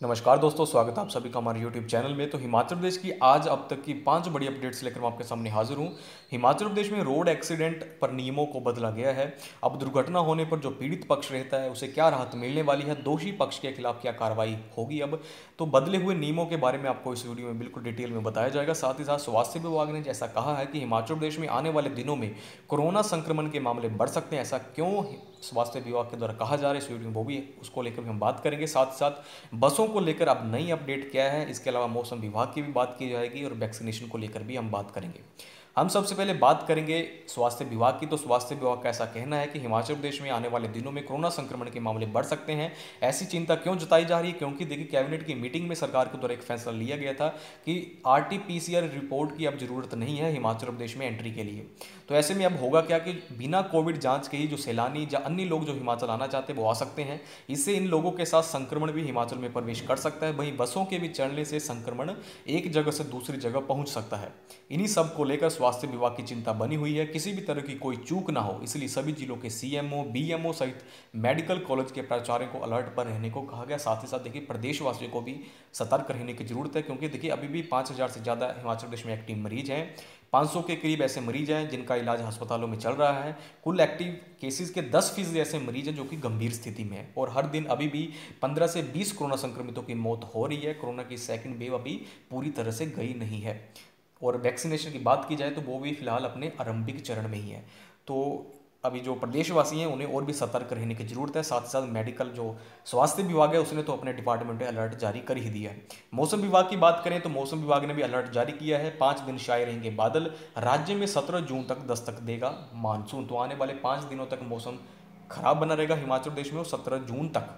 नमस्कार दोस्तों, स्वागत है आप सभी का हमारे YouTube चैनल में। तो हिमाचल प्रदेश की आज अब तक की 5 बड़ी अपडेट्स लेकर मैं आपके सामने हाजिर हूँ। हिमाचल प्रदेश में रोड एक्सीडेंट पर नियमों को बदला गया है। अब दुर्घटना होने पर जो पीड़ित पक्ष रहता है उसे क्या राहत मिलने वाली है, दोषी पक्ष के खिलाफ क्या कार्रवाई होगी। अब तो बदले हुए नियमों के बारे में आपको इस वीडियो में बिल्कुल डिटेल में बताया जाएगा। साथ ही साथ स्वास्थ्य विभाग ने जैसा कहा है कि हिमाचल प्रदेश में आने वाले दिनों में कोरोना संक्रमण के मामले बढ़ सकते हैं, ऐसा क्यों स्वास्थ्य विभाग के द्वारा कहा जा रहा है इस वीडियो में, वो भी उसको लेकर भी हम बात करेंगे। साथ ही साथ बसों को लेकर अब नई अपडेट क्या है, इसके अलावा मौसम विभाग की भी बात की जाएगी और वैक्सीनेशन को लेकर भी हम बात करेंगे। हम सबसे पहले बात करेंगे स्वास्थ्य विभाग की। तो स्वास्थ्य विभाग का ऐसा कहना है कि हिमाचल प्रदेश में आने वाले दिनों में कोरोना संक्रमण के मामले बढ़ सकते हैं। ऐसी चिंता क्यों जताई जा रही है? क्योंकि देखिए, कैबिनेट की मीटिंग में सरकार के द्वारा एक फैसला लिया गया था कि RT-PCR रिपोर्ट की अब जरूरत नहीं है हिमाचल प्रदेश में एंट्री के लिए। तो ऐसे में अब होगा क्या कि बिना कोविड जांच के ही जो सैलानी या अन्य लोग जो हिमाचल आना चाहते हैं वो आ सकते हैं। इससे इन लोगों के साथ संक्रमण भी हिमाचल में प्रवेश कर सकता है। वहीं बसों के भी चलने से संक्रमण एक जगह से दूसरी जगह पहुंच सकता है। इन्हीं सब को लेकर स्वास्थ्य विभाग की चिंता बनी हुई है, किसी भी तरह की कोई चूक ना हो, इसलिए सभी जिलों के CMO BMO सहित मेडिकल कॉलेज के प्राचार्यों को अलर्ट पर रहने को कहा गया। साथ ही साथ देखिए, प्रदेशवासियों को भी सतर्क रहने की जरूरत है, क्योंकि देखिए अभी भी 5,000 से ज़्यादा हिमाचल प्रदेश में एक्टिव मरीज हैं। 500 के करीब ऐसे मरीज हैं जिनका इलाज अस्पतालों में चल रहा है। कुल एक्टिव केसेस के 10% ऐसे मरीज हैं जो कि गंभीर स्थिति में है, और हर दिन अभी भी 15 से 20 कोरोना संक्रमितों की मौत हो रही है। कोरोना की सेकंड वेव अभी पूरी तरह से गई नहीं है। और वैक्सीनेशन की बात की जाए तो वो भी फिलहाल अपने आरंभिक चरण में ही है। तो अभी जो प्रदेशवासी हैं उन्हें और भी सतर्क रहने की जरूरत है। साथ ही साथ मेडिकल जो स्वास्थ्य विभाग है उसने तो अपने डिपार्टमेंट में अलर्ट जारी कर ही दिया है। मौसम विभाग की बात करें तो मौसम विभाग ने भी अलर्ट जारी किया है। 5 दिन शाये रहेंगे बादल। राज्य में 17 जून तक दस्तक देगा मानसून। तो आने वाले 5 दिनों तक मौसम खराब बना रहेगा हिमाचल प्रदेश में, और 17 जून तक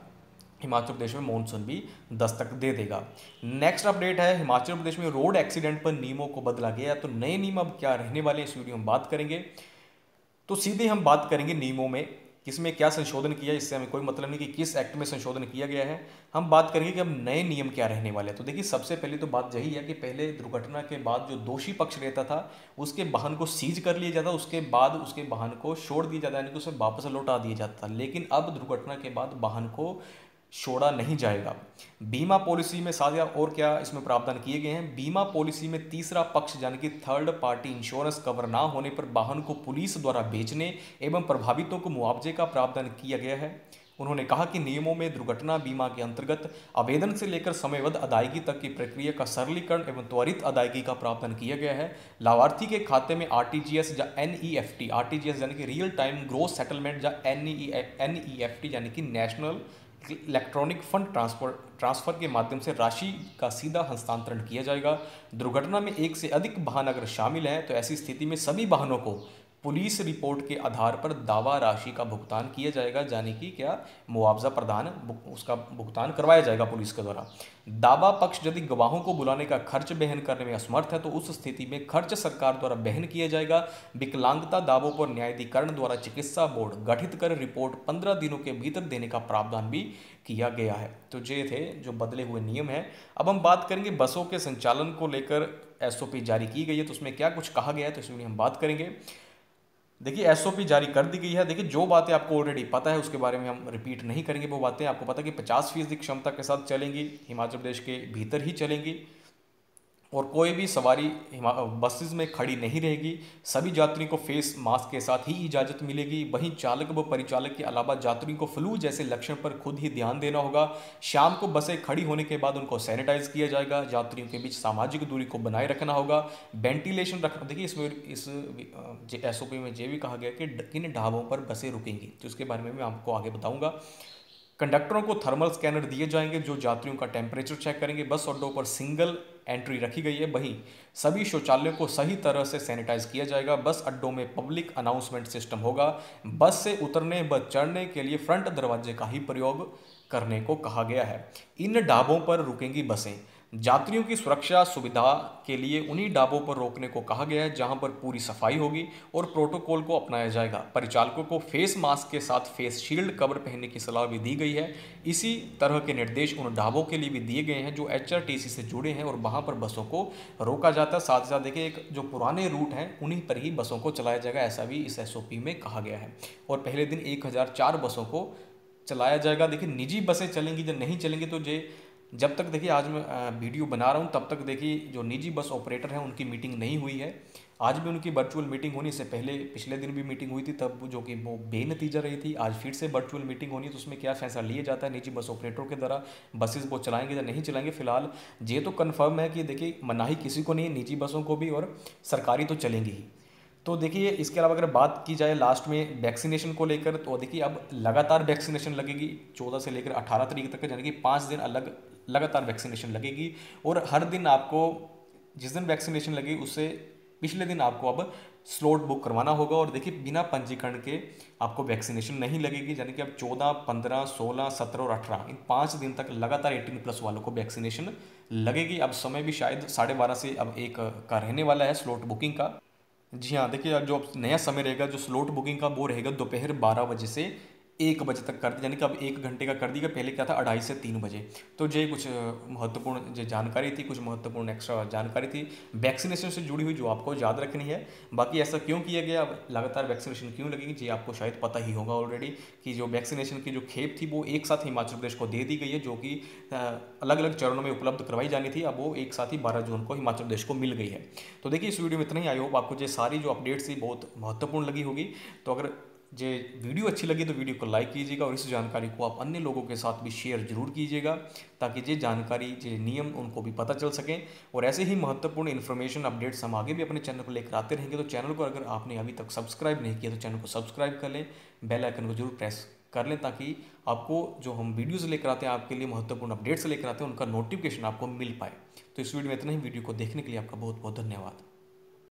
हिमाचल प्रदेश में मानसून भी दस्तक दे देगा। नेक्स्ट अपडेट है, हिमाचल प्रदेश में रोड एक्सीडेंट पर नियमों को बदला गया। तो नए नियम अब क्या रहने वाले हैं इस वीडियो में बात करेंगे। तो सीधे हम बात करेंगे नियमों में, किसमें क्या संशोधन किया। इससे हमें कोई मतलब नहीं कि किस एक्ट में संशोधन किया गया है। हम बात करेंगे कि अब नए नियम क्या रहने वाले हैं। तो देखिए, सबसे पहले तो बात यही है कि पहले दुर्घटना के बाद जो दोषी पक्ष रहता था उसके वाहन को सीज कर लिया जाता, उसके बाद उसके वाहन को छोड़ दिया जाता, यानी कि उसे वापस लौटा दिया जाता। लेकिन अब दुर्घटना के बाद वाहन को छोड़ा नहीं जाएगा। बीमा पॉलिसी में साथ और क्या इसमें प्रावधान किए गए हैं। बीमा पॉलिसी में तीसरा पक्ष यानी कि थर्ड पार्टी इंश्योरेंस कवर ना होने पर वाहन को पुलिस द्वारा बेचने एवं प्रभावितों को मुआवजे का प्रावधान किया गया है। उन्होंने कहा कि नियमों में दुर्घटना बीमा के अंतर्गत आवेदन से लेकर समयबद्ध अदायगी तक की प्रक्रिया का सरलीकरण एवं त्वरित अदायगी का प्रावधान किया गया है। लाभार्थी के खाते में RTGS या NEFT, RTGS यानी कि रियल टाइम ग्रोस सेटलमेंट, या NEFT यानी कि नेशनल इलेक्ट्रॉनिक फंड ट्रांसफर के माध्यम से राशि का सीधा हस्तांतरण किया जाएगा। दुर्घटना में एक से अधिक वाहन अगर शामिल हैं तो ऐसी स्थिति में सभी वाहनों को पुलिस रिपोर्ट के आधार पर दावा राशि का भुगतान किया जाएगा, यानी कि क्या मुआवजा प्रदान उसका भुगतान करवाया जाएगा पुलिस के द्वारा। दावा पक्ष यदि गवाहों को बुलाने का खर्च वहन करने में असमर्थ है तो उस स्थिति में खर्च सरकार द्वारा वहन किया जाएगा। विकलांगता दावों पर न्यायाधिकरण द्वारा चिकित्सा बोर्ड गठित कर रिपोर्ट 15 दिनों के भीतर देने का प्रावधान भी किया गया है। तो ये थे जो बदले हुए नियम हैं। अब हम बात करेंगे बसों के संचालन को लेकर SOP जारी की गई है, तो उसमें क्या कुछ कहा गया है, तो इसमें हम बात करेंगे। देखिए, SOP जारी कर दी गई है। देखिए, जो बातें आपको ऑलरेडी पता है उसके बारे में हम रिपीट नहीं करेंगे। वो बातें आपको पता है कि 50% क्षमता के साथ चलेंगी, हिमाचल प्रदेश के भीतर ही चलेंगी, और कोई भी सवारी बसेस में खड़ी नहीं रहेगी। सभी यात्रियों को फेस मास्क के साथ ही इजाज़त मिलेगी। वहीं चालक व परिचालक के अलावा यात्रियों को फ्लू जैसे लक्षण पर खुद ही ध्यान देना होगा। शाम को बसें खड़ी होने के बाद उनको सैनिटाइज किया जाएगा। यात्रियों के बीच सामाजिक दूरी को बनाए रखना होगा। वेंटिलेशन रखना, देखिए इसमें इस SOP में ये भी कहा गया कि किन ढाबों पर बसें रुकेंगी, तो इसके बारे में मैं आपको आगे बताऊँगा। कंडक्टरों को थर्मल स्कैनर दिए जाएंगे जो यात्रियों का टेम्परेचर चेक करेंगे। बस अड्डों पर सिंगल एंट्री रखी गई है। वहीं सभी शौचालयों को सही तरह से सैनिटाइज किया जाएगा। बस अड्डों में पब्लिक अनाउंसमेंट सिस्टम होगा। बस से उतरने व चढ़ने के लिए फ्रंट दरवाजे का ही प्रयोग करने को कहा गया है। इन ढाबों पर रुकेंगी बसें। यात्रियों की सुरक्षा सुविधा के लिए उन्हीं ढाबों पर रोकने को कहा गया है जहां पर पूरी सफाई होगी और प्रोटोकॉल को अपनाया जाएगा। परिचालकों को फेस मास्क के साथ फेस शील्ड कवर पहनने की सलाह भी दी गई है। इसी तरह के निर्देश उन ढाबों के लिए भी दिए गए हैं जो HRTC से जुड़े हैं और वहां पर बसों को रोका जाता है। साथ ही साथ देखिए, एक जो पुराने रूट हैं उन्हीं पर ही बसों को चलाया जाएगा, ऐसा भी इस SOP में कहा गया है। और पहले दिन 1004 बसों को चलाया जाएगा। देखिए, निजी बसें चलेंगी या नहीं चलेंगी तो ये जब तक देखिए आज मैं वीडियो बना रहा हूँ तब तक देखिए जो निजी बस ऑपरेटर हैं उनकी मीटिंग नहीं हुई है। आज भी उनकी वर्चुअल मीटिंग होनी, इससे पहले पिछले दिन भी मीटिंग हुई थी तब जो कि वो बेनतीजा रही थी। आज फिर से वर्चुअल मीटिंग होनी है, तो उसमें क्या फैसला लिया जाता है निजी बस ऑपरेटरों के द्वारा, बसेस वो चलाएंगे या नहीं चलाएंगे। फिलहाल ये तो कन्फर्म है कि देखिए मनाही किसी को नहीं है, निजी बसों को भी और सरकारी तो चलेंगी ही। तो देखिए इसके अलावा अगर बात की जाए लास्ट में वैक्सीनेशन को लेकर, तो देखिए अब लगातार वैक्सीनेशन लगेगी 14 से लेकर 18 तारीख तक, यानी कि 5 दिन अलग लगातार वैक्सीनेशन लगेगी। और हर दिन आपको जिस दिन वैक्सीनेशन लगेगी उससे पिछले दिन आपको अब स्लॉट बुक करवाना होगा। और देखिए बिना पंजीकरण के आपको वैक्सीनेशन नहीं लगेगी, यानी कि अब 14, 15, 16, 17 और 18 इन 5 दिन तक लगातार 18+ वालों को वैक्सीनेशन लगेगी। अब समय भी शायद 12:30 से अब 1 का रहने वाला है स्लॉट बुकिंग का। जी हाँ, देखिए अब जो अब नया समय रहेगा जो स्लॉट बुकिंग का, वो रहेगा दोपहर 12 बजे से 1 बजे तक कर दिया, यानी कि अब 1 घंटे का कर दिया। पहले क्या था 2:30 से 3 बजे। तो ये कुछ महत्वपूर्ण जो जानकारी थी, कुछ महत्वपूर्ण एक्स्ट्रा जानकारी थी वैक्सीनेशन से जुड़ी हुई जो आपको याद रखनी है। बाकी ऐसा क्यों किया गया, अब लगातार वैक्सीनेशन क्यों लगेगी, ये आपको शायद पता ही होगा ऑलरेडी कि जो वैक्सीनेशन की जो खेप थी वो एक साथ हिमाचल प्रदेश को दे दी गई है, जो कि अलग अलग चरणों में उपलब्ध करवाई जानी थी। अब वो एक साथ ही 12 जून को हिमाचल प्रदेश को मिल गई है। तो देखिए इस वीडियो में इतना ही। आई होप आपको ये सारी जो अपडेट्स थी बहुत महत्वपूर्ण लगी होगी। तो अगर ये वीडियो अच्छी लगी तो वीडियो को लाइक कीजिएगा और इस जानकारी को आप अन्य लोगों के साथ भी शेयर जरूर कीजिएगा, ताकि ये जानकारी ये नियम उनको भी पता चल सकें। और ऐसे ही महत्वपूर्ण इन्फॉर्मेशन अपडेट्स हम आगे भी अपने चैनल को लेकर आते रहेंगे। तो चैनल को अगर आपने अभी तक सब्सक्राइब नहीं किया तो चैनल को सब्सक्राइब कर लें, बेल आइकन को जरूर प्रेस कर लें, ताकि आपको जो हम वीडियोज़ लेकर आते हैं आपके लिए महत्वपूर्ण अपडेट्स लेकर आते हैं उनका नोटिफिकेशन आपको मिल पाए। तो इस वीडियो में इतना ही। वीडियो को देखने के लिए आपका बहुत बहुत धन्यवाद।